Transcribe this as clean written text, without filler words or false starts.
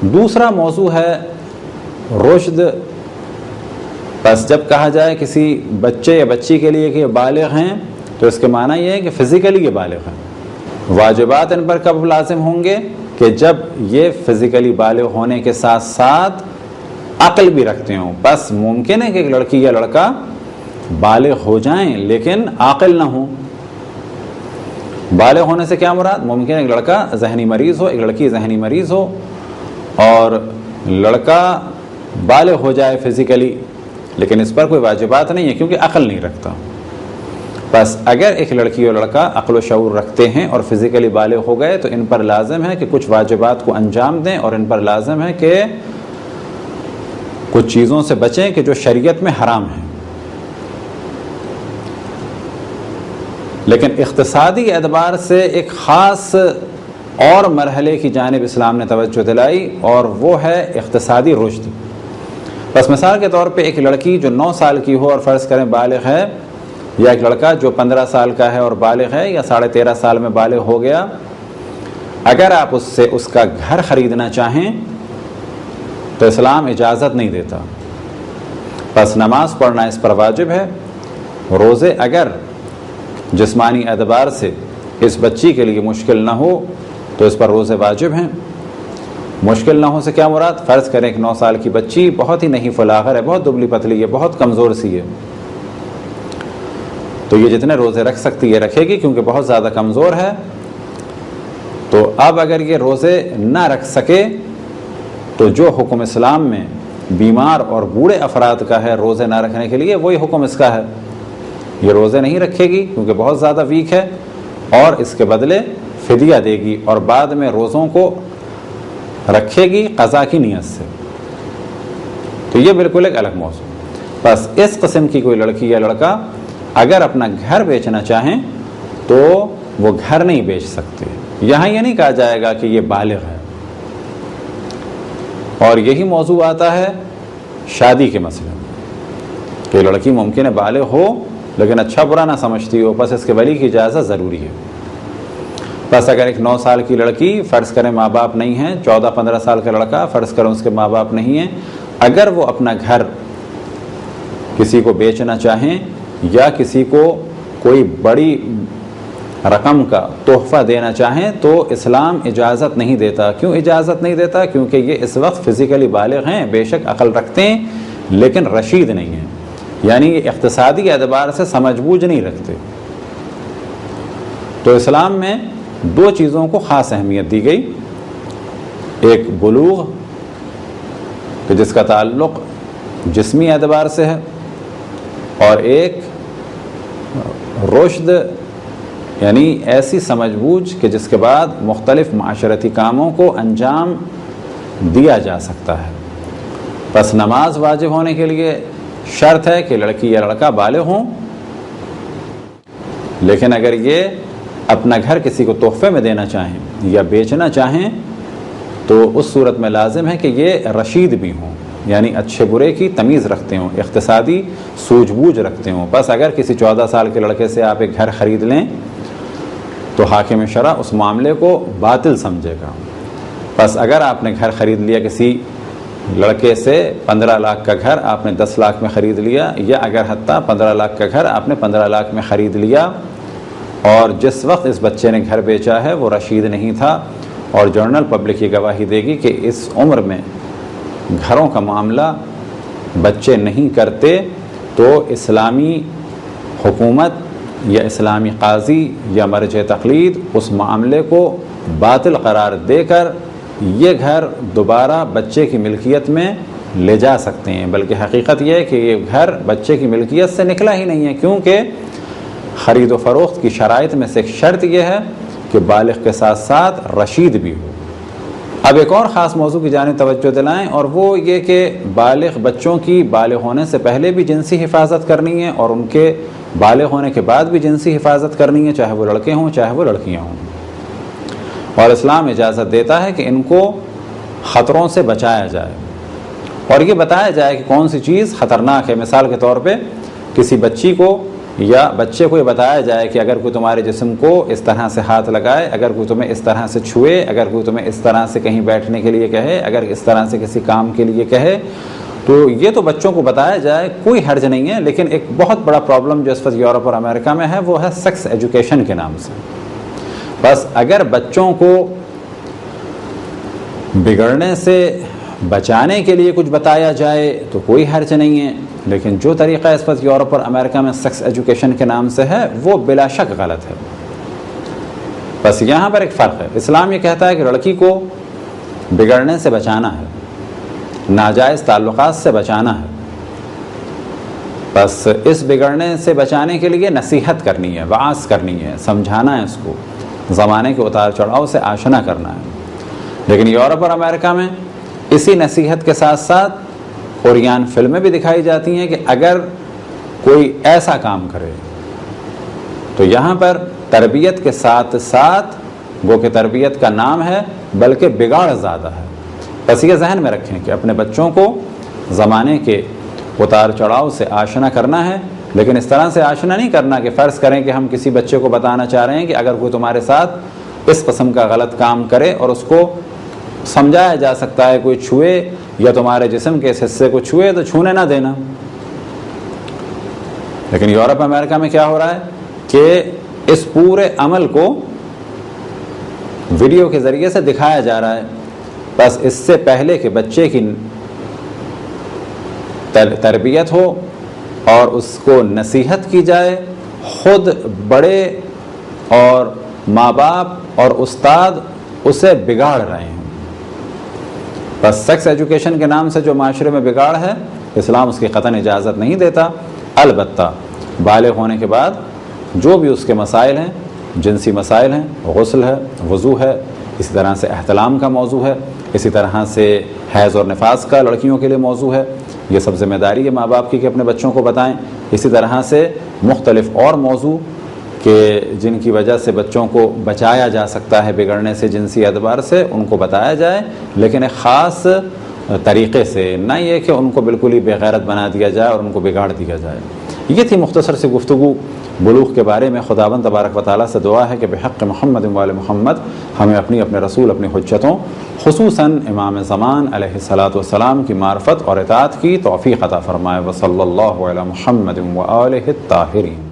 دوسرا موضوع ہے رشد. بس جب کہا جائے کسی بچے یا بچی کے لیے کہ یہ بالغ ہیں تو اس کے معنی یہ ہے کہ فزیکلی یہ بالغ ہیں. واجبات ان پر کب لازم ہوں گے؟ کہ جب یہ فزیکلی بالغ ہونے کے ساتھ ساتھ عقل بھی رکھتے ہوں. بس ممکن ہے کہ ایک لڑکی یا لڑکا بالغ ہو جائیں لیکن عاقل نہ ہوں. بالغ ہونے سے کیا مراد؟ ممکن ہے ایک لڑکا ذہنی مریض ہو، ایک لڑکی ذہنی مریض ہو، اور لڑکا بالغ ہو جائے فزیکلی لیکن اس پر کوئی واجبات نہیں ہے کیونکہ عقل نہیں رکھتا. بس اگر ایک لڑکی اور لڑکا عقل و شعور رکھتے ہیں اور فزیکلی بالغ ہو گئے تو ان پر لازم ہے کہ کچھ واجبات کو انجام دیں، اور ان پر لازم ہے کہ کچھ چیزوں سے بچیں کہ جو شریعت میں حرام ہیں. لیکن اقتصادی اعتبار سے ایک خاص اور مرحلے کی جانب اسلام نے توجہ دلائی، اور وہ ہے اقتصادی رشد. بس مثال کے طور پہ ایک لڑکی جو 9 سال کی ہو اور فرض کریں بالغ ہے، یا ایک لڑکا جو 15 سال کا ہے اور بالغ ہے یا 13.5 سال میں بالغ ہو گیا، اگر آپ اس سے اس کا گھر خریدنا چاہیں تو اسلام اجازت نہیں دیتا. بس نماز پڑھنا اس پر واجب ہے. روزے اگر جسمانی اعتبار سے اس بچی کے لیے مشکل نہ ہو تو اس پر روزے واجب ہیں. مشکل نہ ہو سے کیا مراد؟ فرض کریں کہ 9 سال کی بچی بہت ہی نہیں فلاغر ہے، بہت دبلی پتلی ہے، بہت کمزور سی ہے، تو یہ جتنے روزے رکھ سکتی ہے رکھے گی کیونکہ بہت زیادہ کمزور ہے. تو اب اگر یہ روزے نہ رکھ سکے تو جو حکم اسلام میں بیمار اور بوڑھے افراد کا ہے روزے نہ رکھنے کے لیے، وہی حکم اس کا ہے. یہ روزے نہیں رکھے گی کیونکہ بہت زیادہ ویک ہے، اور اس کے بدلے فدیہ دے گی اور بعد میں روزوں کو رکھے گی قضا کی نیت سے. تو یہ بالکل ایک الگ موضوع. بس اس قسم کی کوئی لڑکی یا لڑکا اگر اپنا گھر بیچنا چاہیں تو وہ گھر نہیں بیچ سکتے. یہاں یہ نہیں کہا جائے گا کہ یہ بالغ ہے. اور یہی موضوع آتا ہے شادی کے مسئلے میں کہ لڑکی ممکن ہے بالغ ہو لیکن اچھا برا نہ سمجھتی ہو، بس اس کے ولی کی اجازت ضروری ہے. بس اگر ایک 9 سال کی لڑکی فرض کریں ماں باپ نہیں ہیں، 14-15 سال کا لڑکا فرض کریں اس کے ماں باپ نہیں ہیں، اگر وہ اپنا گھر کسی کو بیچنا چاہیں یا کسی کو کوئی بڑی رقم کا تحفہ دینا چاہیں تو اسلام اجازت نہیں دیتا. کیوں اجازت نہیں دیتا؟ کیونکہ یہ اس وقت فزیکلی بالغ ہیں، بے شک عقل رکھتے ہیں لیکن رشید نہیں ہیں، یعنی یہ اقتصادی اعتبار سے سمجھ بوجھ نہیں رکھتے. تو اسلام میں 2 چیزوں کو خاص اہمیت دی گئی، ایک بلوغ کہ جس کا تعلق جسمی اعتبار سے ہے، اور ایک رشد یعنی ایسی سمجھ بوجھ کہ جس کے بعد مختلف معاشرتی کاموں کو انجام دیا جا سکتا ہے. بس نماز واجب ہونے کے لیے شرط ہے کہ لڑکی یا لڑکا بالغ ہوں، لیکن اگر یہ اپنا گھر کسی کو تحفے میں دینا چاہیں یا بیچنا چاہیں تو اس صورت میں لازم ہے کہ یہ رشید بھی ہوں، یعنی اچھے برے کی تمیز رکھتے ہوں، اقتصادی سوجھ بوجھ رکھتے ہوں. بس اگر کسی 14 سال کے لڑکے سے آپ ایک گھر خرید لیں تو حاکم شرع اس معاملے کو باطل سمجھے گا. بس اگر آپ نے گھر خرید لیا کسی لڑکے سے 15 لاکھ کا گھر آپ نے 10 لاکھ میں خرید لیا، یا اگر حتیٰ 15 لاکھ کا گھر آپ نے 15 لاکھ میں خرید لیا، اور جس وقت اس بچے نے گھر بیچا ہے وہ رشید نہیں تھا، اور جنرل پبلک یہ گواہی دے گی کہ اس عمر میں گھروں کا معاملہ بچے نہیں کرتے، تو اسلامی حکومت یا اسلامی قاضی یا مرجع تقلید اس معاملے کو باطل قرار دے کر یہ گھر دوبارہ بچے کی ملکیت میں لے جا سکتے ہیں. بلکہ حقیقت یہ ہے کہ یہ گھر بچے کی ملکیت سے نکلا ہی نہیں ہے، کیونکہ خرید و فروخت کی شرائط میں سے ایک شرط یہ ہے کہ بالغ کے ساتھ ساتھ رشید بھی ہو. اب ایک اور خاص موضوع کی جانب توجہ دلائیں، اور وہ یہ کہ بالغ بچوں کی بالغ ہونے سے پہلے بھی جنسی حفاظت کرنی ہے اور ان کے بالغ ہونے کے بعد بھی جنسی حفاظت کرنی ہے، چاہے وہ لڑکے ہوں چاہے وہ لڑکیاں ہوں. اور اسلام اجازت دیتا ہے کہ ان کو خطروں سے بچایا جائے اور یہ بتایا جائے کہ کون سی چیز خطرناک ہے. مثال کے طور پہ کسی بچی کو یا بچے کو یہ بتایا جائے کہ اگر کوئی تمہارے جسم کو اس طرح سے ہاتھ لگائے، اگر کوئی تمہیں اس طرح سے چھوئے، اگر کوئی تمہیں اس طرح سے کہیں بیٹھنے کے لیے کہے، اگر اس طرح سے کسی کام کے لیے کہے، تو یہ تو بچوں کو بتایا جائے، کوئی حرج نہیں ہے. لیکن ایک بہت بڑا پرابلم جو اس وقت یورپ اور امریکہ میں ہے وہ ہے سیکس ایجوکیشن کے نام سے. بس اگر بچوں کو بگڑنے سے بچانے کے لیے کچھ بتایا جائے تو کوئی حرج نہیں ہے. لیکن جو طریقہ اس وقت یورپ اور امریکہ میں سیکس ایجوکیشن کے نام سے ہے وہ بلا شک غلط ہے. بس یہاں پر ایک فرق ہے. اسلام یہ کہتا ہے کہ لڑکی کو بگڑنے سے بچانا ہے، ناجائز تعلقات سے بچانا ہے. بس اس بگڑنے سے بچانے کے لیے نصیحت کرنی ہے، وعظ کرنی ہے، سمجھانا ہے، اس کو زمانے کے اتار چڑھاؤ سے آشنا کرنا ہے. لیکن یورپ اور امریکہ میں اسی نصیحت کے ساتھ ساتھ اوریان فلمیں بھی دکھائی جاتی ہیں کہ اگر کوئی ایسا کام کرے تو یہاں پر تربیت کے ساتھ ساتھ وہ کہ تربیت کا نام ہے بلکہ بگاڑ زیادہ ہے. بس یہ ذہن میں رکھیں کہ اپنے بچوں کو زمانے کے اتار چڑھاؤ سے آشنا کرنا ہے، لیکن اس طرح سے آشنا نہیں کرنا کہ فرض کریں کہ ہم کسی بچے کو بتانا چاہ رہے ہیں کہ اگر کوئی تمہارے ساتھ اس قسم کا غلط کام کرے اور اس کو سمجھایا جا سکتا ہے کوئی چھوئے یا تمہارے جسم کے اس حصے کو چھوئے تو چھونے نہ دینا. لیکن یورپ امریکہ میں کیا ہو رہا ہے کہ اس پورے عمل کو ویڈیو کے ذریعے سے دکھایا جا رہا ہے. بس اس سے پہلے کہ بچے کی تربیت ہو اور اس کو نصیحت کی جائے، خود بڑے اور ماں باپ اور استاد اسے بگاڑ رہے ہیں. بس سیکس ایجوکیشن کے نام سے جو معاشرے میں بگاڑ ہے، اسلام اس کی قطعاً اجازت نہیں دیتا. البتہ بالغ ہونے کے بعد جو بھی اس کے مسائل ہیں، جنسی مسائل ہیں، غسل ہے، وضو ہے، اسی طرح سے احتلام کا موضوع ہے، اسی طرح سے حیض اور نفاس کا لڑکیوں کے لیے موضوع ہے، یہ سب ذمہ داری ہے ماں باپ کی کہ اپنے بچوں کو بتائیں. اسی طرح سے مختلف اور موضوع کہ جن کی وجہ سے بچوں کو بچایا جا سکتا ہے بگڑنے سے جنسی اعتبار سے، ان کو بتایا جائے، لیکن ایک خاص طریقے سے، نہ یہ کہ ان کو بالکل ہی بے غیرت بنا دیا جائے اور ان کو بگاڑ دیا جائے. یہ تھی مختصر سی گفتگو بلوغ کے بارے میں. خداوند تبارک و تعالیٰ سے دعا ہے کہ بحق محمد و آل محمد ہمیں اپنے رسول، اپنی حجتوں، خصوصاً امام زمان علیہ الصلاۃ والسلام کی معرفت اور اطاعت کی توفیق عطا فرمائے. وصلی اللہ علی محمد و آلہ الطاہرین.